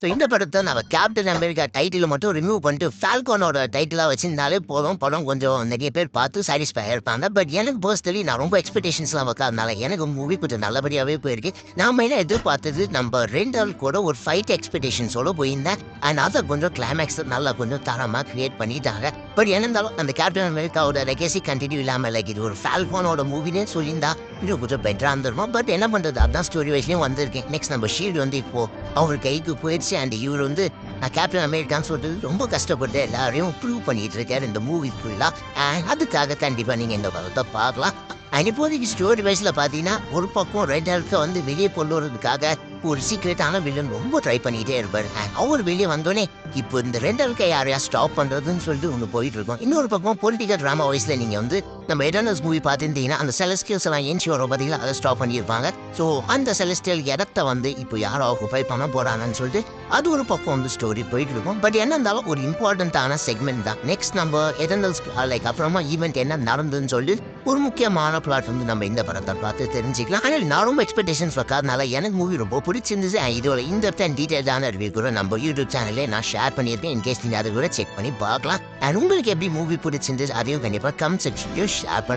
So இந்த படத்தை நம்ம கேப்டன் அமெரிக்கா டைட்டில் மட்டும் ரிமூவ் பண்ணிட்டு ஃபால்கோனோட டைட்டிலாக வச்சிருந்தாலே போதும், படம் கொஞ்சம் நிறைய பேர் பார்த்து சாட்டிஸ்ஃபை இருப்பாங்க. பட் எனக்கு பர்சனலி நான் ரொம்ப எக்ஸ்பெக்டேஷன்ஸ்லாம் வைக்காதனால எனக்கு மூவி கொஞ்சம் நல்லபடியாகவே போயிருக்கு. நான் மெயினாக எதிர்பார்த்தது நம்ம 2 ஆள் கூட ஒரு ஃபைட் எக்ஸ்பெக்டேஷன்ஸோட போயிருந்தேன். அண்ட் அதை கொஞ்சம் கிளைமேக்ஸ் நல்லா கொஞ்சம் தரமாக கிரியேட் பண்ணிட்டாங்க. பட் என்ன இருந்தாலும் அந்த கேப்டன் அமெரிக்காவோட லெகசி கண்டினியூ இல்லாமல் லைக் இது ஒரு ஃபால்கோனோட மூவினே சொல்லியிருந்தா இன்னும் கொஞ்சம் பெட்டராக இருந்திருக்கும். பட் என்ன பண்ணுறது, அதான் ஸ்டோரி வைஸ்லேயும் வந்திருக்கேன். நெக்ஸ்ட் நம்ம ஷீல்டு வந்து இப்போ அவர் கைக்கு போயிடுச்சு. அண்ட் இவர் வந்து கேப்டன் அமெரிக்கான்னு சொல்லிட்டு ரொம்ப கஷ்டப்பட்டு எல்லாரையும் ப்ரூவ் பண்ணிட்டு இருக்காரு இந்த மூவி ஃபுல்லாக. அண்ட் அதுக்காக கண்டிப்பாக நீங்கள் இந்த படத்தை பார்க்கலாம். அண்ட் இப்போதைக்கு ஸ்டோரி வைஸில் பார்த்தீங்கன்னா ஒரு பக்கம் ரெட் ஹல்க்கை வந்து வெளியே கொண்டு வரதுக்காக ஒரு சீக்ரெட்டான வில்லன் ரொம்ப ட்ரை பண்ணிகிட்டே இருப்பார். அண்ட் அவர் வெளியே வந்தோடனே இப்போ இந்த ரெட் ஹல்க்கை யாரையா ஸ்டாப் பண்ணுறதுன்னு சொல்லிட்டு ஒன்று போயிட்டு இருக்கோம். இன்னொரு பக்கம் பொலிட்டிக்கல் ட்ராமா வைஸில் நீங்கள் வந்து நம்ம எடர்னல்ஸ் மூவி பார்த்துருந்தீங்கன்னா அந்த செலஸ்டியல்ஸ் எல்லாம் ஏன்ச்சி வரும் பார்த்தீங்களா, அதை ஸ்டாப் பண்ணியிருப்பாங்க. ஸோ அந்த செலஸ்டியல் இடத்த வந்து இப்போ யாரோ ஆக்குபை பண்ண போகிறாங்கன்னு சொல்லிட்டு அது ஒரு பக்கம் வந்து ஸ்டோரி போயிட்டு இருக்கும். பட் என்ன இருந்தாலும் ஒரு இம்பார்ட்டண்ட்டான செக்மெண்ட் தான். நெக்ஸ்ட் நம்ம எடர்னல்ஸ் லைக் அப்புறமா ஈவெண்ட் என்ன நடந்ததுன்னு சொல்லி ஒரு முக்கியமான பிளாட் வந்து நம்ம இந்த படத்தை பார்த்து தெரிஞ்சுக்கலாம். ஆனால் நான் ரொம்ப எக்ஸ்பெக்டேஷன்ஸ் வைக்காதனால எனக்கு மூவி ரொம்ப பிடிச்சிருந்துச்சு. இதோட இந்த டீட்டெயிலான ரிவ்யூ கூட நம்ம யூடியூப் சேனல்லே நான் ஷேர் பண்ணியிருக்கேன். இன்கேஸ் நீங்கள் அதை கூட செக் பண்ணி பார்க்கலாம். அண்ட் உங்களுக்கு எப்படி மூவி பிடிச்சிருந்துச்சு அதையும் கண்டிப்பாக கமெண்ட் செக்ஷன்லையும் ஷேர் பண்ணி